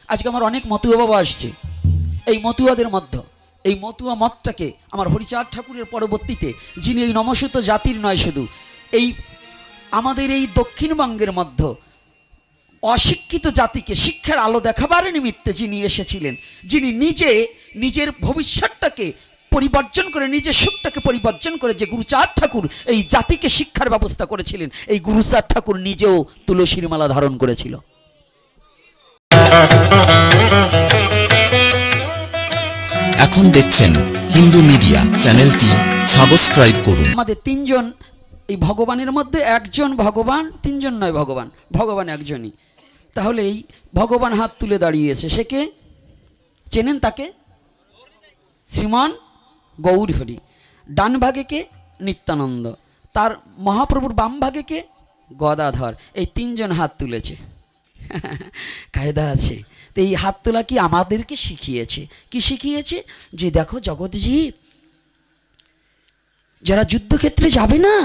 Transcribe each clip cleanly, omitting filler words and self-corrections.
আজকে আমার অনেক মতুয়া বাবা আসছে, এই মতুয়াদের মধ্যে এই মতুয়া মতটাকে আমার হরিচাঁদ ঠাকুরের পরবর্তীতে যিনি এই নমস্যুত জাতির নয়, শুধু এই আমাদের এই দক্ষিণবঙ্গের মধ্যে অশিক্ষিত জাতিকে শিক্ষার আলো দেখাবার নিমিত্তে যিনি এসেছিলেন, যিনি নিজের ভবিষ্যৎটাকে পরিবর্তন করে, নিজের সুখটাকে পরিবর্তন করে যে গুরুচাঁদ ঠাকুর এই জাতিকে শিক্ষার ব্যবস্থা করেছিলেন, এই গুরুচাঁদ ঠাকুর নিজেও তুলসীর মালা ধারণ করেছিল। এখন দেখছেন হিন্দু মিডিয়া, চ্যানেলটি সাবস্ক্রাইব করুন। আমাদের তিনজন, এই ভগবানের মধ্যে একজন ভগবান, তিনজন নয় ভগবান, ভগবান একজনই। তাহলে এই ভগবান হাত তুলে দাঁড়িয়েছে, সে কে চেনেন? তাকে শ্রীমান গৌর হরি। ডান ভাগে কে? নিত্যানন্দ। তার মহাপ্রভুর বাম ভাগে কে? গদাধর। এই তিনজন হাত তুলেছে, কায়দা আছে। তো এই হাত তোলা কি আমাদেরকে শিখিয়েছে? কি শিখিয়েছে? যে দেখো জগৎজীব, যারা যুদ্ধক্ষেত্রে যাবে না,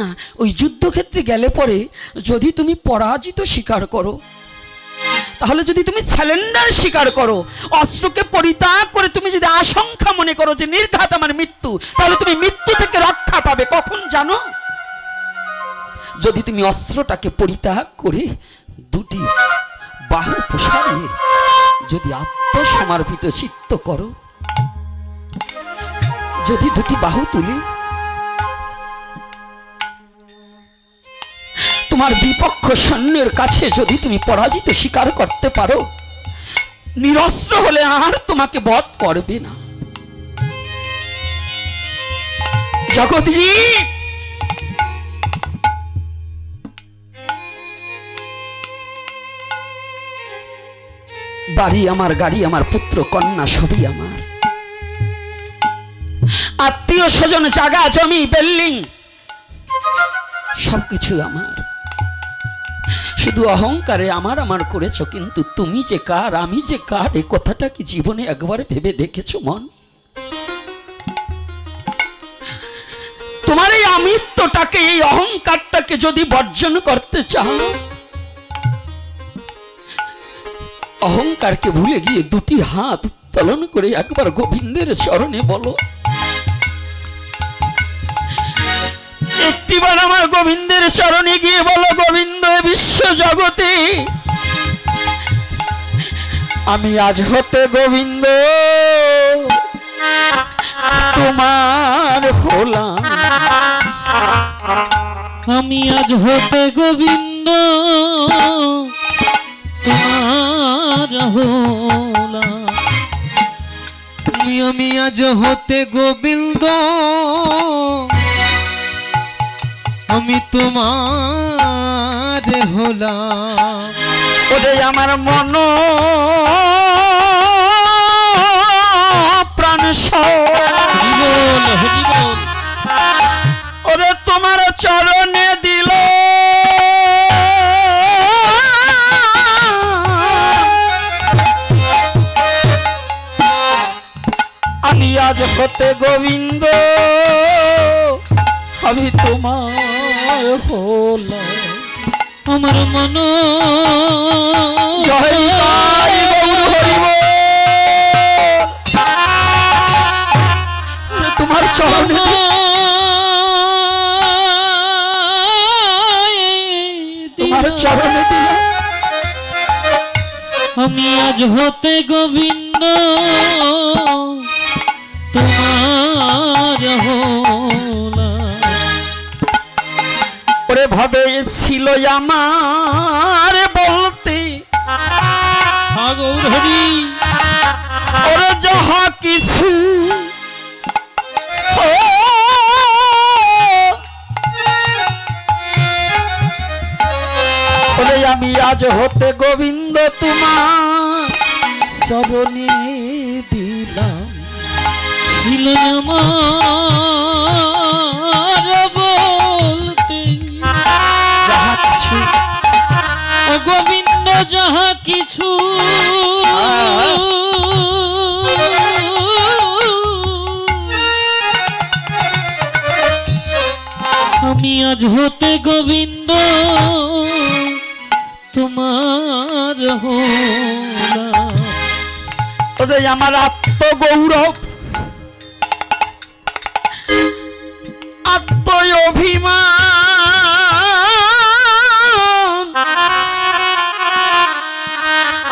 ওই যুদ্ধক্ষেত্রে গেলে পরে যদি তুমি পরাজিত স্বীকার করো, তাহলে যদি তুমি স্যালেন্ডার স্বীকার করো, অস্ত্রকে পরিত্যাগ করে তুমি যদি আশঙ্কা মনে করো যে নির্ঘাত আমার মৃত্যু, তাহলে তুমি মৃত্যু থেকে রক্ষা পাবে কখন জানো? যদি তুমি অস্ত্রটাকে পরিত্যাগ করে দুটি বাহু প্রসারিয়ে যদি আত্মসমর্পিত চিত্ত করো, যদি দুটি বাহু তুলে তোমার বিপক্ষ সৈন্যের কাছে যদি তুমি পরাজিত স্বীকার করতে পারো, নিরস্ত্র হলে আর তোমাকে বধ করবে না। জগৎজি বাড়ি আমার, গাড়ি আমার, পুত্র কন্যা সবই আমার, আত্মীয় স্বজন, জায়গা জমি, বিল্ডিং সবকিছু আমার। শুধু অহংকারে আমার আমার করেছো, কিন্তু তুমি যে কার, আমি যে কার, এই কথাটা কি জীবনে একবার ভেবে দেখেছো মন? তোমার এই আমিত্বটাকে, এই অহংকারটাকে যদি বর্জন করতে চাও, অহংকারকে ভুলে গিয়ে দুটি হাত উত্তোলন করে একবার গোবিন্দের চরণে বলো, একটিবার আমার গোবিন্দের চরণে গিয়ে বলো, গোবিন্দ বিশ্ব জগতে আমি আজ হতে গোবিন্দ তোমার হলাম, আমি আজ হতে গোবিন্দ তোমার হলাম, আমি আজ হতে গোবিন্দ আমি তোমার হলাম। ওরে আমার মন প্রাণ ওরে তোমার চরণে দিল, আমি আজ হতে গোবিন্দ আমি তোমার হলাম। আমার মন জয় তাই গৌর হরি বল, তোমার চরণে তোমার চরণে দিলাম, আমি আজ হতে গোবিন্দ তোমার হলাম। ওরে ভাবে ছিল আমার বলতে গৌর হরি, ওরে যাহা কিছু ওরে আমি আজ হতে গোবিন্দ তোমার চরণে দিলাম। ছিল আমার বলতে যাহা কিছু ও গোবিন্দ যাহা কিছু আমি আজ হতে গোবিন্দ তোমার হলাম। ওরে আমার আত্মগৌরব, আত্ম অভিমান,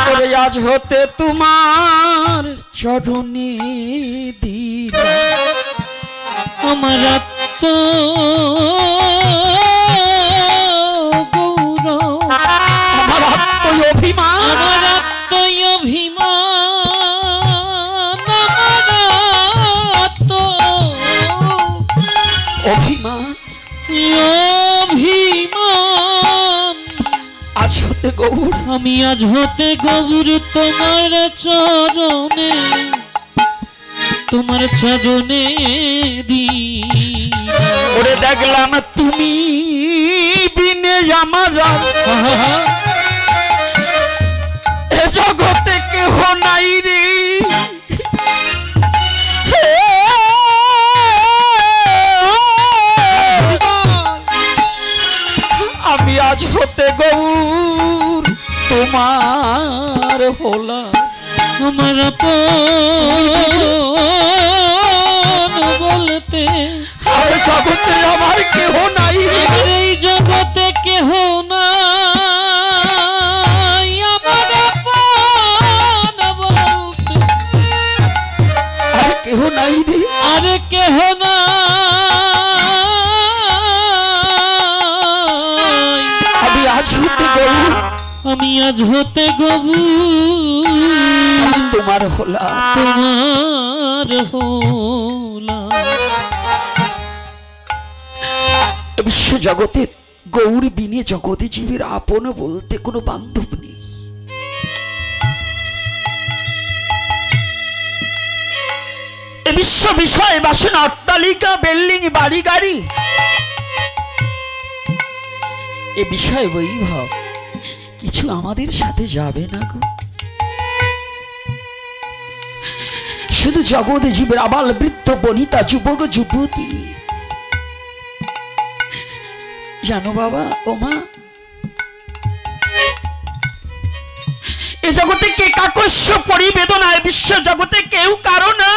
ওরে আজ হতে তোমার চরণে দিলাম আমার আত্মগৌরব, আমার আত্ম অভিমান, আমার আত্মঅভিমান, আমার অভিমান অভিমান। আজ হতে গৌর, আমি আজ হতে গৌর তোমার চরণে, তোমার চরণে ওরে দেখলাম তুমি বিনে আমার এ জগতে কেহ নাই রে। আমি আজ হতে গৌর তোমার হলাম, আমার আপন বলতে আর জগতে আমার কেহ নাই রে। এই জগতে কেহ নাই, আমার আপন বলতে আর কেহ নাই রে, আর কেহ নাই। আমি আজ হতে গৌর, আমি আজ হতে গৌর আমি তোমার হলাম, তোমার হলাম। বিশ্ব জগতে গৌর বিনে জগতে জীবের আপন বলতে কোনো বান্ধব নেই। এ বিশ্ব বিষয় বাসনা অট্টালিকা বিল্ডিং বাড়ি গাড়ি এ বিষয় বৈভব কিছু আমাদের সাথে যাবে না গো। শুধু জগৎ জীবের আবাল বৃদ্ধ বনিতা যুবক যুবতী, জানো বাবা ও মা, এ জগতে কে কাকস্য পরিবেদনায় বিশ্ব জগতে কেউ কারো না,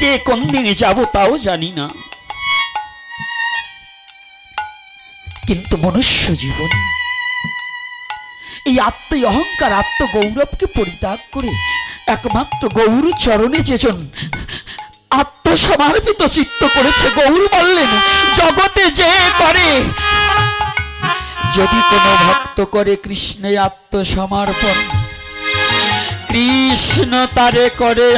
কে কোন দিনে যাব তাও জানি না। কিন্তু মনুষ্য জীবনে এই আত্ম অহংকার আত্মগৌরবকে পরিত্যাগ করে একমাত্র গৌর চরণে যেজন আত্মসমর্পিত চিত্ত করেছে, গৌর বললেন জগতে যে করে, যদি কোনো ভক্ত করে কৃষ্ণে আত্মসমর্পণ, কৃষ্ণ তারে করে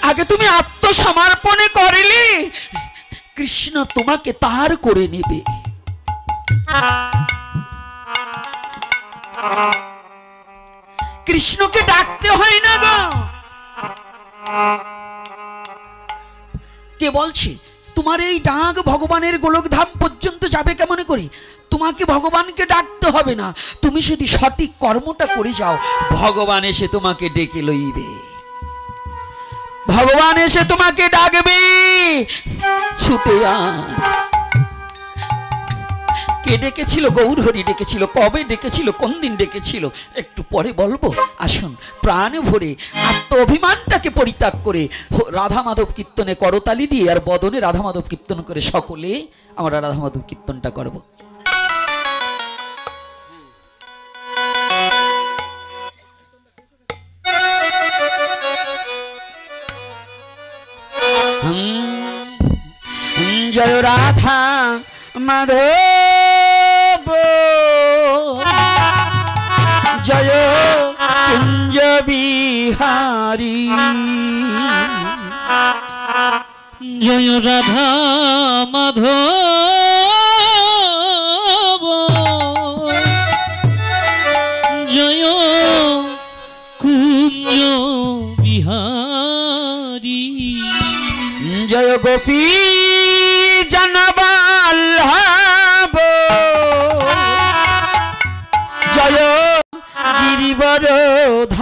আগে তুমি আত্মসমর্পণে করলে কৃষ্ণ তোমাকে তার করে নেবে। কৃষ্ণকে ডাকতে হয় না গো। কে বলছে তোমার এই ডাক ভগবানের গোলকধাম পর্যন্ত যাবে কেমন করে? তোমাকে ভগবানকে ডাকতে হবে না, তুমি যদি সঠিক কর্মটা করে যাও ভগবান এসে তোমাকে ডেকে লইবে, ভগবান এসে তোমাকে ডাকবে, ছুটে আয়। কে ডেকেছিল? গৌর হরি ডেকেছিল। কবে ডেকেছিল? কোন দিন ডেকেছিল? একটু পরে বলবো। আসুন প্রাণ ভরে আত্ম অভিমানটাকে পরিত্যাগ করে রাধা মাধব কীর্তনে করতালি দিয়ে আর বদনে রাধা মাধব কীর্তন করে সকলে আমরা রাধা মাধব কীর্তনটা করব। জয় রাধা মাধব, জয় কুঞ্জ বিহারী, জয় রাধা মাধব, জয় কুঞ্জ বিহারী, জয় গোপী জনবল্লভ, জয় গিরিবরধারী,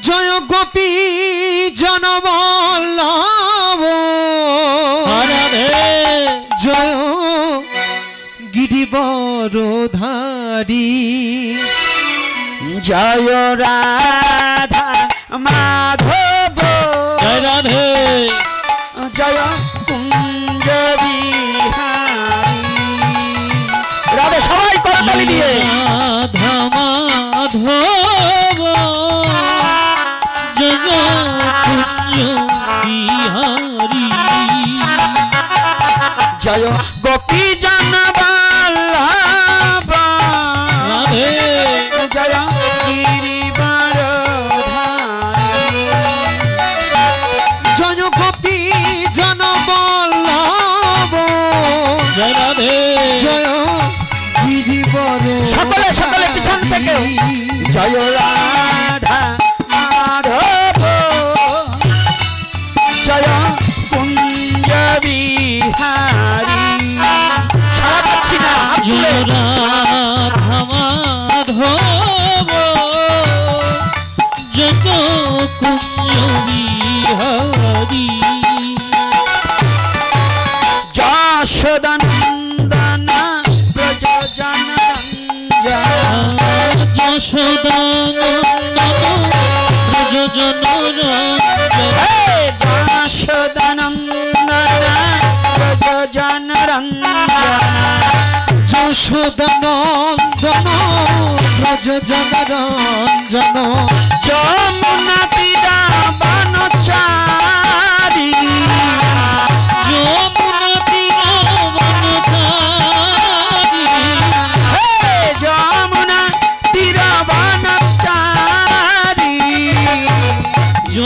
জয় গোপী জনবল্লভ, রাধে জয় গিরিবরধারী জয় রাধা মাধব জয় রাধে জয় কুঞ্জ বিহারী। রাধে সবাই করতালি দিয়ে রাধা মাধব জয় কুঞ্জ বিহারী জয় গোপী জন বল্লভ রাধে জয় গিরিবরধারী। জয় গোপী জন বল্লভ জয় রাধে জয় গিরিবরধারী। সকলে সকলে পিছন থেকে জয় রাধা মাধব জয় কুঞ্জ বিহারী। সারা পাচ্ছি না, হাত তুলে। জয় রাধা মাধব জয় কুঞ্জ বিহারী যশোদনন্দন ব্রজ জনরঞ্জন যশোদানন্দন ব্রজজন রঞ্জন যশোদনন্দন ব্রজ জনরঞ্জন যশোদানন্দন ব্রজ জনরঞ্জন যমুনা তীরা বনচারী যমুনা তীরা বনচারী হে যমুনা তীরা বনচারী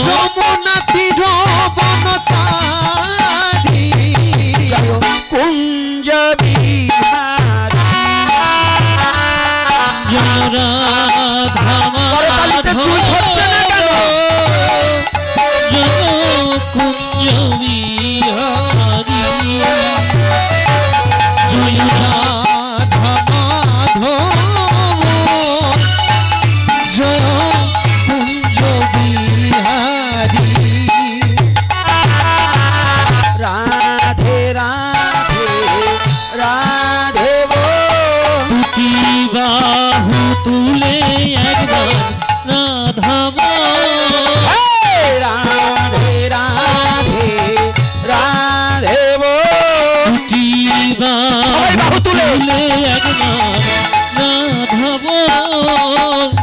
যমুনা তীর বনচারী জয় কুঞ্জ বিহারী। জয় রাধা করতালিতে চুল ধরছে না কেন? জয় কুঞ্জ বিহারী জয় রাধা মাধব জয় কুঞ্জ বিহারী। রাধে রাধে রাধে দুটি বাহু তুলে একবার রাধা রাধে রাধে রাধে দুটি সবাই বাহু তুলে। একবার রাধা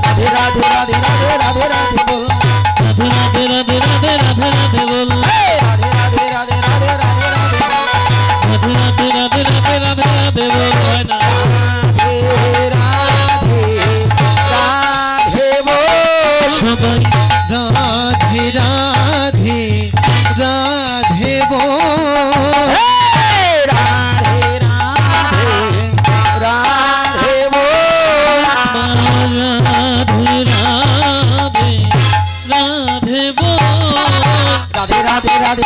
রাধে রাধে রাধে রাধে রাধে বল রাধে রাধে রাধে রাধে রাধে রাধে বল রাধে রাধে রাধে রাধে রাধে রাধে রাধে রাধে রাধে রাধে রাধে বল হয় না রাধে রাধে বল সবাই রাধে রাধে রাধে বল রাধে রাধে রাধে বল রাধে রাধে রাধে বল রাধে রাধে রাধে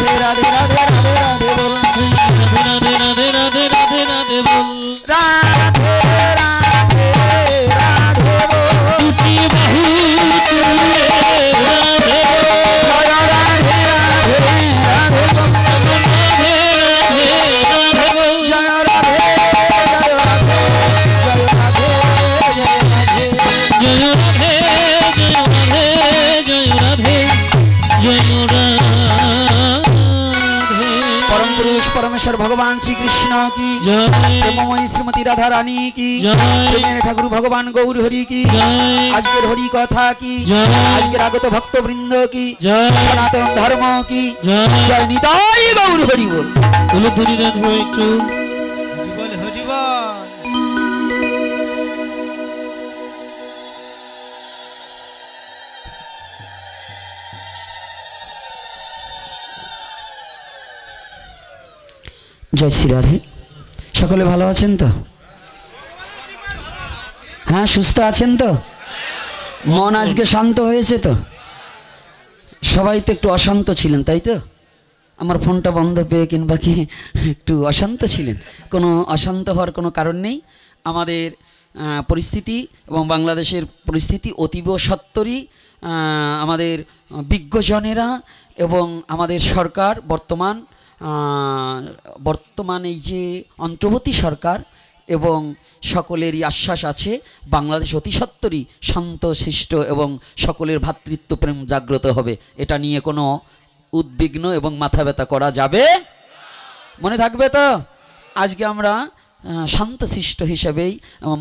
রাধে রাধে রাধে বল রাধে রাধে রাধে রাধে রাধে রাধে বল রাধে রাধে রাধে রাধে বল জয় রাধে রাধে রাধে বল জয় রাধে জয় রাধে জয় রাধে জয় রাধে परम पुरुष परमेश्वर भगवान श्री कृष्ण की प्रेममयी श्रीमती राधा रानी की प्रेमेर ठाकुर भगवान गौर हरि की आजकेर हरि कथा की आजकेर आगत भक्त वृंद की सनातन धर्म की जय निताई गौर हरि बोल একটু হরিবল হরিবল। जय श्री राधे सकले भालो आছেন তো हाँ सुस्थ आছেন তো मन आज के शांत হয়েছে তো সবাই তো একটু অশান্ত ছিলেন তাই তো আমার ফোনটা বন্ধ পেয়ে কিংবা কি একটু অশান্ত ছিলেন কোনো অশান্ত হওয়ার কোনো কারণ নেই আমাদের পরিস্থিতি এবং বাংলাদেশের পরিস্থিতি অতীব সত্বরই আমাদের বিজ্ঞজনেরা এবং আমাদের সরকার বর্তমান এই যে অন্তর্বর্তী সরকার এবং সকলেরই আশ্বাস আছে বাংলাদেশ অতি সত্বরই শান্ত শিষ্ট এবং সকলের ভ্রাতৃত্ব প্রেম জাগ্রত হবে। এটা নিয়ে কোনো উদ্বিগ্ন এবং মাথা ব্যথা করা যাবে, মনে থাকবে তো। আজকে আমরা শান্তশিষ্ট হিসেবেই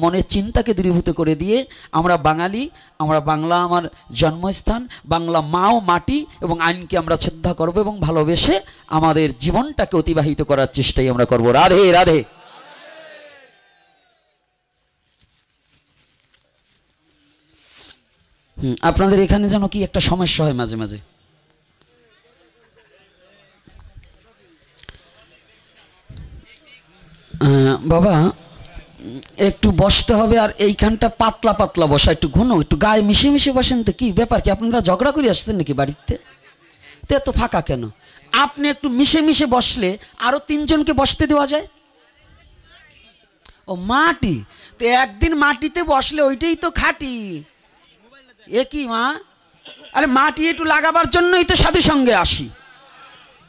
মনের চিন্তাকে দূরীভূত করে দিয়ে আমরা বাঙালি, আমরা বাংলা আমার জন্মস্থান, বাংলা মা ও মাটি এবং আইনকে আমরা শ্রদ্ধা করব এবং ভালোবেসে আমাদের জীবনটাকে অতিবাহিত করার চেষ্টাই আমরা করব। রাধে রাধে। আপনাদের এখানে যেন কি একটা সমস্যা হয় মাঝে মাঝে। বাবা একটু বসতে হবে, আর এইখানটা পাতলা পাতলা বসা, একটু ঘন, একটু গায়ে মিশে মিশে বসেন তো। কি ব্যাপার, কি আপনারা ঝগড়া করে আসছেন নাকি বাড়িতে? তো এত ফাঁকা কেন? আপনি একটু মিশে মিশে বসলে আরো 3 জনকে বসতে দেওয়া যায়। ও মাটি, তো একদিন মাটিতে বসলে ওইটাই তো খাঁটি। এ কি মা, আরে মাটি একটু লাগাবার জন্যই তো সাধু সঙ্গে আসি।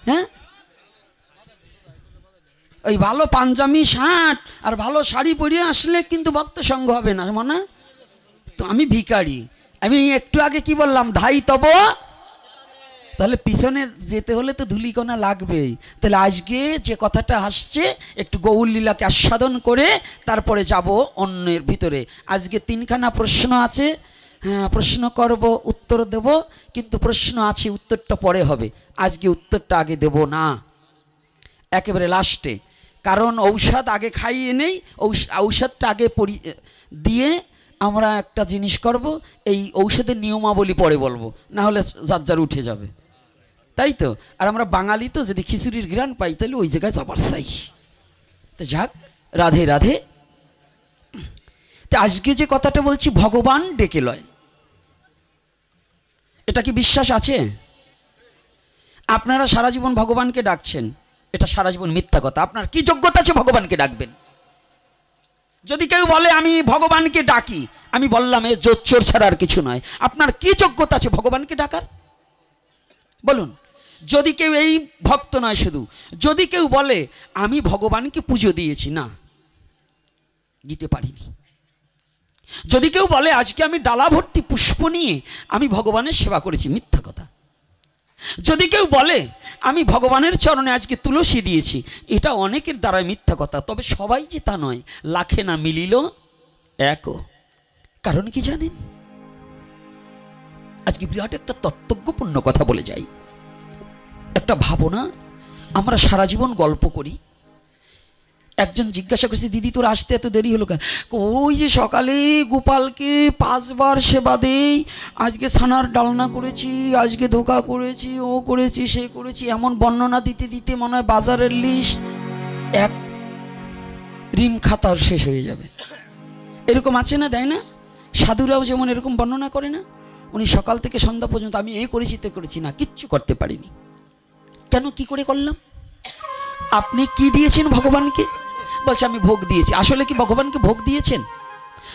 হ্যাঁ, ওই ভালো পাঞ্জাবি শার্ট আর ভালো শাড়ি পরে আসলে কিন্তু ভক্ত সঙ্গ হবে না মনে। তো আমি ভিখারি, আমি একটু আগে কি বললাম, ধাই তব, তাহলে পিছনে যেতে হলে তো ধুলিকণা লাগবেই। তাহলে আজকে যে কথাটা আসছে একটু গৌর লীলাকে আস্বাদন করে তারপরে যাব অন্যের ভিতরে। আজকে 3খানা প্রশ্ন আছে, হ্যাঁ প্রশ্ন করব, উত্তর দেব, কিন্তু প্রশ্ন আছে উত্তরটা পরে হবে, আজকে উত্তরটা আগে দেব না, একেবারে লাস্টে। কারণ ঔষধ আগে খাইয়ে নেই, ঔষধটা আগে দিয়ে আমরা একটা জিনিস করব, এই ঔষধের নিয়মাবলী পরে বলবো, না হলে যার যার উঠে যাবে, তাই তো। আর আমরা বাঙালি তো, যদি খিচুড়ির ঘ্রাণ পাই তাহলে ওই জায়গায় যাবার চাই। তো যাক, রাধে রাধে। তো আজকে যে কথাটা বলছি, ভগবান ডেকে লয়, এটা কি বিশ্বাস আছে? আপনারা সারা জীবন ভগবানকে ডাকছেন, এটা সারা জীবন মিথ্যা কথা। আপনার কি যোগ্যতা আছে ভগবানকে ডাকবেন? যদি কেউ বলে আমি ভগবানকে ডাকি, আমি বললাম এ জোচ্চোর ছাড়া আর কিছু নয়। আপনার কি যোগ্যতা আছে ভগবানকে ডাকার বলুন? যদি কেউ, এই ভক্ত নয় শুধু, যদি কেউ বলে আমি ভগবানকে পুজো দিয়েছি, না দিতে পারিনি। যদি কেউ বলে আজকে আমি ডালা ভর্তি পুষ্প নিয়ে আমি ভগবানের সেবা করেছি, মিথ্যা কথা। যদি কেউ বলে আমি ভগবানের চরণে আজকে তুলসী দিয়েছি, এটা অনেকের দ্বারা মিথ্যা কথা। তবে সবাই যে তা নয়, লাখে না মিলিল একও। কারণ কি জানেন? আজকে বিরাট একটা তত্ত্বজ্ঞপূর্ণ কথা বলে যাই। একটা ভাবনা, আমরা সারা জীবন গল্প করি। একজন জিজ্ঞাসা করছে, দিদি তোর আসতে এত দেরি হলো কেন? ওই যে সকালে গোপালকে 5 বার সেবা দেই, আজকে ছানার ডালনা করেছি, আজকে ধোকা করেছি, ও করেছি, সে করেছি, এমন বর্ণনা দিতে দিতে মনে হয় বাজারের লিস্ট এক রিম খাতার শেষ হয়ে যাবে। এরকম আছে না, দেয় না? সাধুরাও যেমন এরকম বর্ণনা করে না, উনি সকাল থেকে সন্ধ্যা পর্যন্ত আমি এই করেছি তে করেছি, না কিচ্ছু করতে পারিনি। কেন, কি করে করলাম? আপনি কি দিয়েছেন ভগবানকে? বলছে আমি ভোগ দিয়েছি। আসলে কি ভগবানকে ভোগ দিয়েছেন?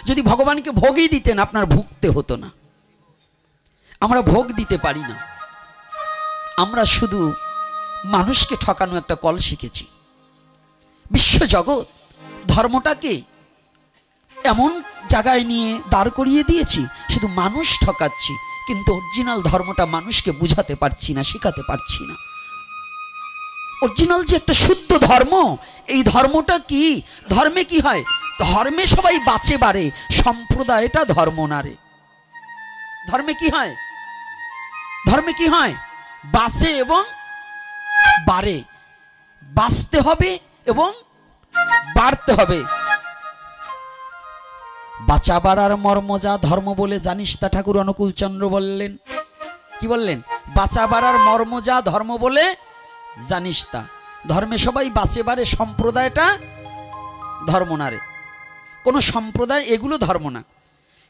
যদি ভগবানকে ভোগই দিতেন আপনার ভুগতে হতো না। আমরা ভোগ দিতে পারি না, আমরা শুধু মানুষকে ঠকানো একটা কল শিখেছি। বিশ্বজগৎ ধর্মটাকে এমন জায়গায় নিয়ে দাঁড় করিয়ে দিয়েছি, শুধু মানুষ ঠকাচ্ছি, কিন্তু অরিজিনাল ধর্মটা মানুষকে বুঝাতে পারছি না, শেখাতে পারছি না। অরিজিনাল যে একটা শুদ্ধ ধর্ম, এই ধর্মটা কি? ধর্মে কি হয়? ধর্মে সবাই বাঁচে বাড়ে, সম্প্রদায়টা ধর্ম না রে। ধর্মে কি হয়? ধর্মে কি হয়? বাঁচে এবং বাড়ে। বাঁচতে হবে এবং বাড়তে হবে। বাঁচা বাড়ার মর্ম যা ধর্ম বলে জানিস তা ঠাকুর অনুকূল চন্দ্র বললেন। কি বললেন? বাঁচা বাড়ার মর্ম যা ধর্ম বলে জানিস তা। ধর্মে সবাই বাঁচে বাড়ে, সম্প্রদায়টা ধর্ম না রে। কোনো সম্প্রদায় এগুলো ধর্ম না,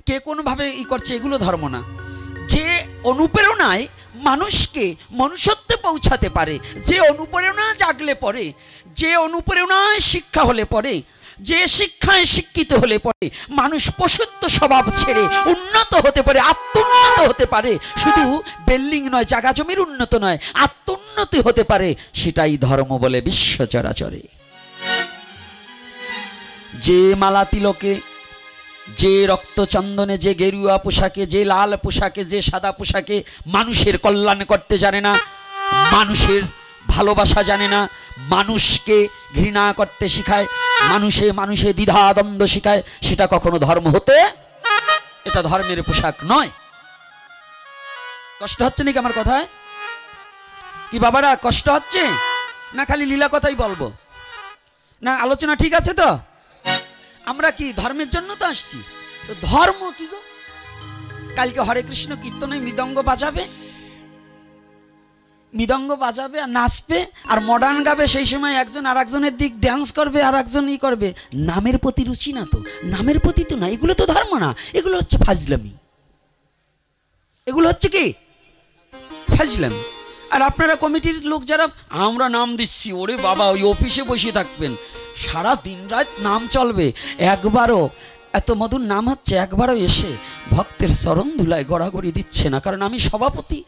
কে কোনোভাবে করছে এগুলো ধর্ম না। যে অনুপ্রেরণায় মানুষকে মনুষ্যত্বে পৌঁছাতে পারে, যে অনুপ্রেরণা জাগলে পরে, যে অনুপ্রেরণায় শিক্ষা হলে পরে যে শিক্ষায় শিক্ষিত হলে পরে মানুষ পশুত্ব স্বভাব ছেড়ে উন্নত হতে পারে, আত্মোন্নত হতে পারে। শুধু বিল্ডিং নয়, জায়গা জমির উন্নত নয়, আত্মোন্নতি হতে পারে, সেটাই ধর্ম বলে বিশ্ব চরাচরে। যে মালা তিলকে, যে রক্তচন্দনে, যে গেরুয়া পোশাকে, যে লাল পোশাকে, যে সাদা পোশাকে মানুষের কল্যাণ করতে জানে না, মানুষের ভালোবাসা জানে না, মানুষকে ঘৃণা করতে শিখায়, মানুষে দ্বিধা দ্বন্দ্ব শিখায়, সেটা কখনো ধর্ম হতে, এটা ধর্মের পোশাক নয়। কষ্ট হচ্ছে নাকি আমার কথায়? কি বাবারা কষ্ট হচ্ছে না? খালি লীলা কথাই বলবো না? আলোচনা ঠিক আছে তো? আমরা কি ধর্মের জন্য তো আসছি? তো ধর্ম কি গো? কালকে হরে কৃষ্ণ কীর্তনে মৃদঙ্গ বাজাবে, মৃদঙ্গ বাজাবে আর নাচবে আর মডার্ন গাবে, সেই সময় একজন আর একজনের দিক ড্যান্স করবে আর একজন ই করবে। নামের প্রতি রুচি না তো, নামের প্রতি তো না, এগুলো তো ধর্ম না, এগুলো হচ্ছে ফাজলামি, এগুলো হচ্ছে কি ফাজলামি। আর আপনারা কমিটির লোক যারা আমরা নাম দিচ্ছি, ওরে বাবা ওই অফিসে বসে থাকবেন, সারা দিন রাত নাম চলবে, একবারও এত মধুর নাম হচ্ছে, একবারও এসে ভক্তের চরণ ধুলায় গড়াগড়ি দিচ্ছে না। কারণ আমি সভাপতি,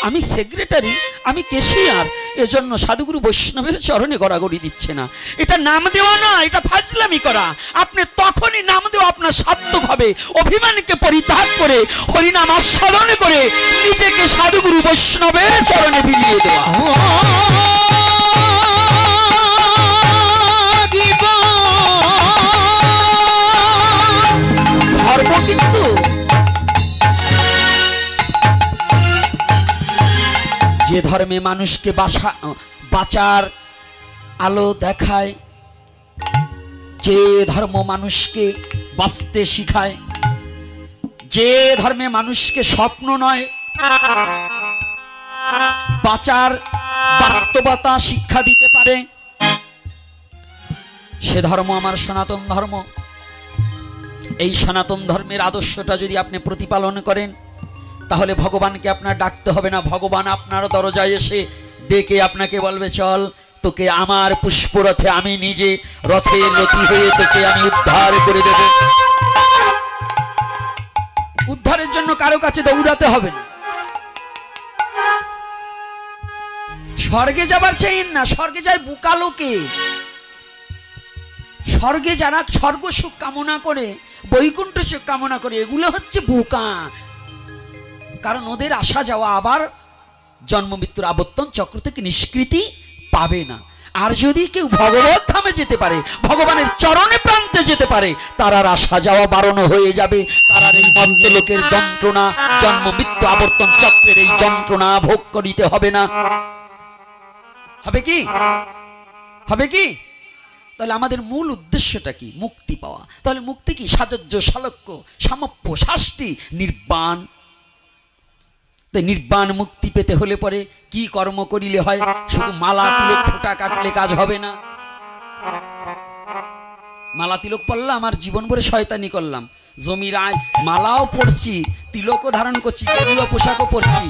আমি সেক্রেটারি, আমি কেশিয়ার, এজন্য সাধুগুরু বৈষ্ণবের চরণে গড়াগড়ি দিচ্ছে না। এটা নাম দেওয়া না, এটা ফাজলামি করা। আপনি তখনই নাম দেওয়া আপনার সার্থক হবে অভিমানকে পরিত্যাগ করে, হরিনাম আস্বাদন করে নিজেকে সাধুগুরু বৈষ্ণবের চরণে বিলিয়ে দেওয়া। ধর্ম কিন্তু যে ধর্মে মানুষকে বাঁচার আলো দেখায়, যে ধর্ম মানুষকে বাঁচতে শিখায়, যে ধর্মে মানুষকে স্বপ্ন নয় বাঁচার বাস্তবতা শিক্ষা দিতে পারে, সে ধর্ম আমার সনাতন ধর্ম। এই সনাতন ধর্মের আদর্শটা যদি আপনি প্রতিপালন করেন, তাহলে ভগবানকে আপনার ডাকতে হবে না, ভগবান আপনার দরজায় এসে ডেকে আপনাকে বলবে, চল তোকে আমার পুষ্পরথে আমি নিজে রথের রথী হয়ে তোকে আমি উদ্ধার করে দেব। উদ্ধারের জন্য কারো কাছে দৌড়াতে হবে না। স্বর্গে যাবার চাইন না, স্বর্গে যায় বোকা লোকে। স্বর্গে যারা স্বর্গ সুখ কামনা করে, বৈকুণ্ঠ সুখ কামনা করে, এগুলো হচ্ছে বোকা। কারণ ওদের আসা যাওয়া আবার জন্ম মৃত্যুর আবর্তন চক্র থেকে নিষ্কৃতি পাবে না। আর যদি কেউ ভগবত ধামে যেতে পারে, ভগবানের চরণে প্রান্তে যেতে পারে, তার আর আসা যাওয়া বারণ হয়ে যাবে। তার এই মর্ত্যলোকের যন্ত্রণা, জন্ম মৃত্যু আবর্তন চক্রের এই যন্ত্রণা ভোগ করিতে হবে না। হবে কি? হবে কি? তাহলে আমাদের মূল উদ্দেশ্যটা কি? মুক্তি পাওয়া। তাহলে মুক্তি কি? সাযজ্য, সালক্য, সামপ্য, শাস্তি, নির্বাণ। তাই নির্বাণ মুক্তি পেতে হলে পরে কি কর্ম করিলে হয়? শুধু মালা তিলক ফোঁটা কাটলে কাজ হবে না। মালা তিলক পড়লাম আর জীবন ভরে শয়তানি করলাম, জমির আয় মালাও পড়ছি, তিলকও ধারণ করছি, গেরুয়া পোশাকও পরছি,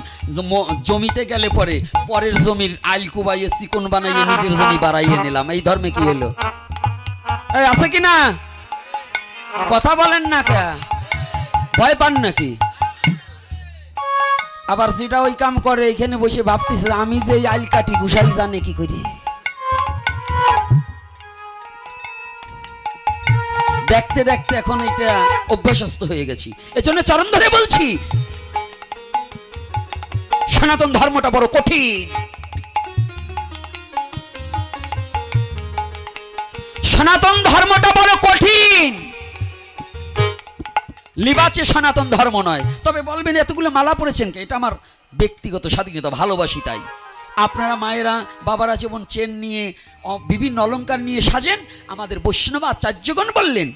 জমিতে গেলে পরে পরের জমির আইল কুবাইয়ে চিকন বানাইয়ে নিজের জমি বাড়াইয়ে নিলাম। এই ধর্মে কি হলো? আছে কি না? কথা বলেন না, কে ভয় পান নাকি? আবার যেটা ওই কাম করে এখানে বসে ভাবতেছে আমি যে আইল কাটি ঘুষাই জানে কি করি। দেখতে দেখতে এখন এটা অভ্যাসস্থ হয়ে গেছি। এজন্য চরণ ধরে বলছি, সনাতন ধর্মটা বড় কঠিন। সনাতন ধর্মটা বড় কঠিন। লিবাচে সনাতন ধর্ম নয়। তবে বলবেন এতগুলো মালা পড়েছেন কে? এটা আমার ব্যক্তিগত স্বাধীনতা, ভালোবাসি তাই। আপনারা মায়েরা বাবারা যেমন চেন নিয়ে বিভিন্ন অলংকার নিয়ে সাজেন, আমাদের বৈষ্ণব আচার্যগণ বললেন,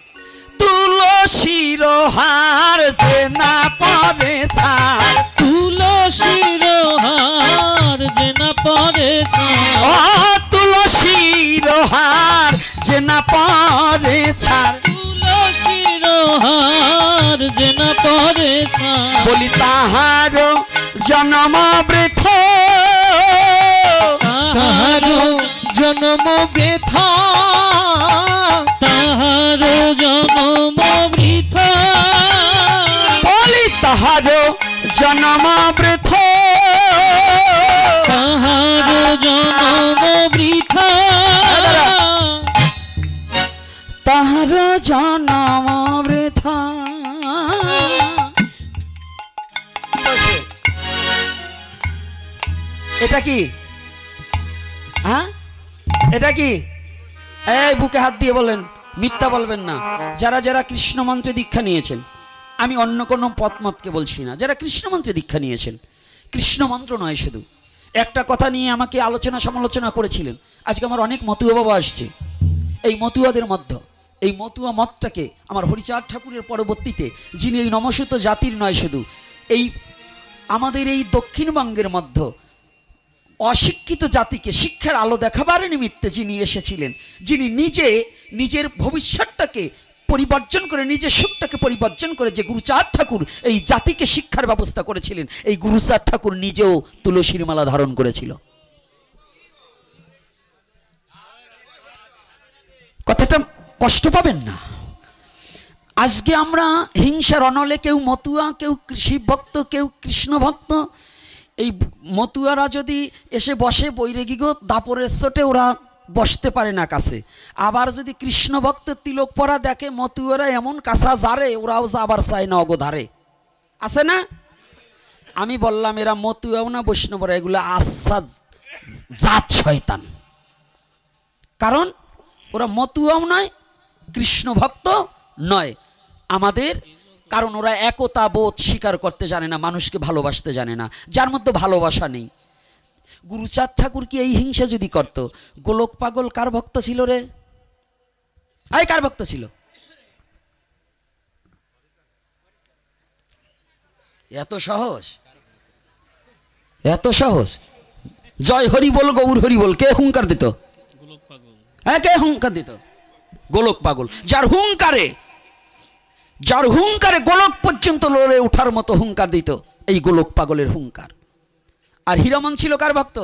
তুলসীর হার যে না পরে ছাড়, তুলসীর হার যে না পরে ছাড়, ও তুলসীর হার যে না পরে ছাড়, তুলসীর হার যে না পরে ছাড়, বলি তাহার জন্ম বৃথ, তাহার জন্ম বৃথা, তাহার জনম বৃথা, তাহার জনম বৃথা, তাহার জনম বৃথা। এটা কি? হ্যাঁ, এটা কি? এই বুকে হাত দিয়ে বলেন, মিথ্যা বলবেন না। যারা যারা কৃষ্ণ মন্ত্রে দীক্ষা নিয়েছেন, আমি অন্য কোনো পথমতকে বলছি না, যারা কৃষ্ণ মন্ত্রে দীক্ষা নিয়েছেন, কৃষ্ণ মন্ত্র নয় শুধু, একটা কথা নিয়ে আমাকে আলোচনা সমালোচনা করেছিলেন। আজকে আমার অনেক মতুয়া বাবা আসছে, এই মতুয়াদের মধ্যে এই মতুয়া মতটাকে আমার হরিচাঁদ ঠাকুরের পরবর্তীতে, যিনি এই নমস্যুত জাতির নয় শুধু, এই আমাদের এই দক্ষিণবঙ্গের মধ্যে অশিক্ষিত জাতিকে শিক্ষার আলো দেখাবার নিমিত্তে যিনি এসেছিলেন, যিনি নিজে নিজের ভবিষ্যৎটাকে পরিবর্তন করে, নিজের সুখটাকে পরিবর্তন করে যে গুরুচাঁদ ঠাকুর এই জাতিকে শিক্ষার ব্যবস্থা করেছিলেন, এই গুরুচাঁদ ঠাকুর নিজেও তুলসীর মালা ধারণ করেছিল। কথাটা কষ্ট পাবেন না। আজকে আমরা হিংসার অনলে কেউ মতুয়া, কেউ কৃষি ভক্ত, কেউ কৃষ্ণ ভক্ত। এই মতুয়ারা যদি এসে বসে বৈরাগীগ দাপরের চোটে ওরা বসতে পারে না কাছে, আবার যদি কৃষ্ণ ভক্ত তিলক পরা দেখে মতুয়ারা এমন কাঁচা জারে, ওরাও যাবার চায় না অগধারে, আছে না? আমি বললাম এরা মতুয়াও না বৈষ্ণবরা, এগুলো আচ্ছা জাত শয়তান। কারণ ওরা মতুয়াও নয়, কৃষ্ণ ভক্ত নয় আমাদের, কারণ ওরা একতা বোধ স্বীকার করতে জানে না, মানুষকে ভালোবাসতে জানে না, যার মধ্যে ভালোবাসা নেই। গুরুচাঁদ ঠাকুর কি এই হিংসা যদি করত, গোলক পাগল কার ভক্ত ছিল রে? আই কার ভক্ত ছিল? এত সহজ, এত সহজ। জয় হরি বল, গৌর হরি বল, কে হুঙ্কার দিত? হ্যাঁ, কে হুঙ্কার দিত? গোলক পাগল। যার হুঙ্কারে গোলক পর্যন্ত লড়ে ওঠার মতো হুঙ্কার দিত, এই গোলক পাগলের হুঙ্কার। আর হীরামন ছিল কার ভক্ত?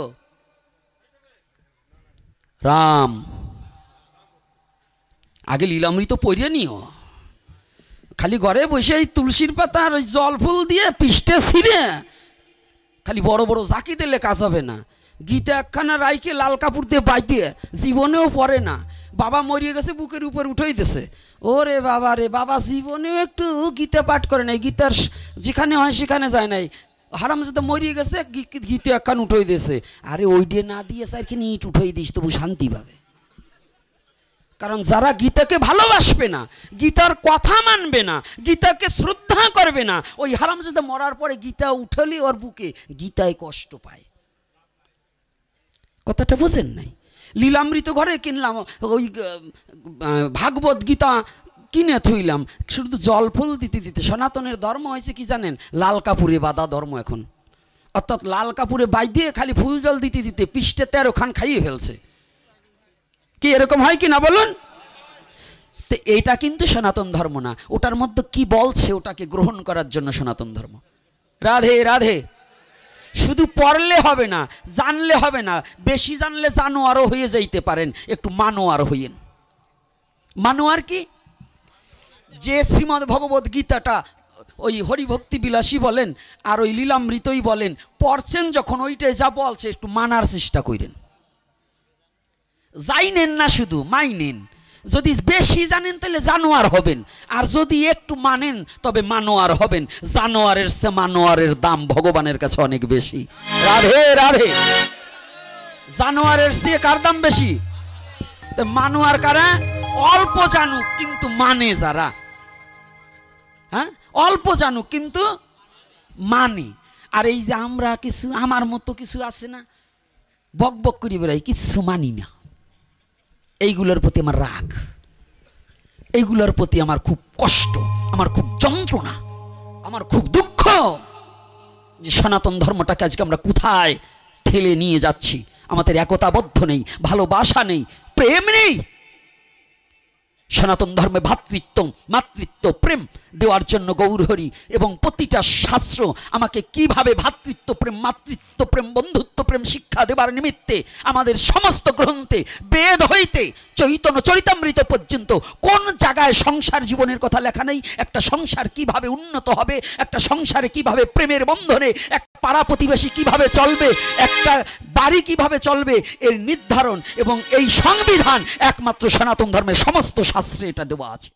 রাম। আগে লীলামৃত পড়িয়ে নিও, খালি ঘরে বসে এই তুলসীর পাতা আর জল ফুল দিয়ে পিষ্টে ছিঁড়ে খালি বড় বড় জাকি দিলে কাজ হবে না। গীতা একখানা রাইকে লাল কাপড় দিয়ে বাইতে জীবনেও পড়ে না, বাবা মরিয়ে গেছে বুকের উপর উঠেই দিছে, ওরে বাবা রে বাবা জীবনেও একটু গীতা পাঠ করে নাই, গীতার যেখানে হয় সেখানে যায় নাই, হারামজাদা মরিয়ে গেছে গীতা একখান উঠেই দিয়েছে। আরে ওই দিয়ে না দিয়ে সাইখানে ইট উঠেই দিস, তবু শান্তি পাবে। কারণ যারা গীতাকে ভালোবাসবে না, গীতার কথা মানবে না, গীতাকে শ্রদ্ধা করবে না, ওই হারামজাদা মরার পরে গীতা উঠলে ওর বুকে গীতায় কষ্ট পায়। কথাটা বোঝেন নাই? লীলামৃত ঘরে কিনলাম, ওই ভাগবত গীতা কিনে থইলাম, শুধু জল ফুল দিতে দিতে। সনাতনের ধর্ম হয়েছে কি জানেন? লাল কাপুরে বাঁধা ধর্ম এখন, অর্থাৎ লাল কাপুরে বাই দিয়ে খালি ফুল জল দিতে দিতে পৃষ্ঠে 13 খান খাইয়ে ফেলছে। কি এরকম হয় কি না বলুন? তো এটা কিন্তু সনাতন ধর্ম না, ওটার মধ্যে কি বলছে ওটাকে গ্রহণ করার জন্য সনাতন ধর্ম। রাধে রাধে। শুধু পড়লে হবে না, জানলে হবে না, বেশি জানলে জানোয়ারও হয়ে যাইতে পারেন, একটু মানোয়ার হইয়েন। মানোয়ার কি? যে শ্রীমদ্ ভগবত গীতাটা ওই হরিভক্তি বিলাসী বলেন আর ওই লীলামৃতই বলেন, পড়ছেন যখন ওইটাই যা বলছে একটু মানার চেষ্টা করেন। জানেন না শুধু মাইনেন, যদি বেশি জানেন তাহলে জানোয়ার হবেন, আর যদি একটু মানেন তবে মানোয়ার হবেন। জানোয়ারের চেয়ে মানোয়ারের দাম ভগবানের কাছে অনেক বেশি। রাধে রাধে। জানোয়ারের চেয়ে কার দাম বেশি? মানোয়ার কারা? অল্প জানুক কিন্তু মানে যারা, হ্যাঁ অল্প জানুক কিন্তু মানে। আর এই যে আমরা কিছু আমার মতো কিছু আছে না, বক বক করি বেড়াই, কিছু মানি না, এইগুলোর প্রতি আমার রাগ, এইগুলোর প্রতি আমার খুব কষ্ট, আমার খুব যন্ত্রণা, আমার খুব দুঃখ যে সনাতন ধর্মটাকে আজকে আমরা কোথায় ঠেলে নিয়ে যাচ্ছি। আমাদের একতাবদ্ধ নেই, ভালোবাসা নেই, প্রেম নেই। সনাতন ধর্মে ভ্রাতৃত্ব মাতৃত্ব প্রেম দেওয়ার জন্য গৌরহরি এবং প্রতিটা শাস্ত্র আমাকে কিভাবে ভ্রাতৃত্ব প্রেম মাতৃত্ব প্রেম বন্ধুত্ব প্রেম শিক্ষা দেবার নিমিত্তে আমাদের সমস্ত গ্রন্থে বেদ হইতে চৈতন্য চরিতামৃত পর্যন্ত কোন জায়গায় সংসার জীবনের কথা লেখা নেই? একটা সংসার কিভাবে উন্নত হবে, একটা সংসারে কিভাবে প্রেমের বন্ধনে একটা পাড়া প্রতিবেশী কিভাবে চলবে, একটা বাড়ি কিভাবে চলবে, এর নির্ধারণ এবং এই সংবিধান একমাত্র সনাতন ধর্মের সমস্ত শাস্ত্রে এটা দেওয়া আছে।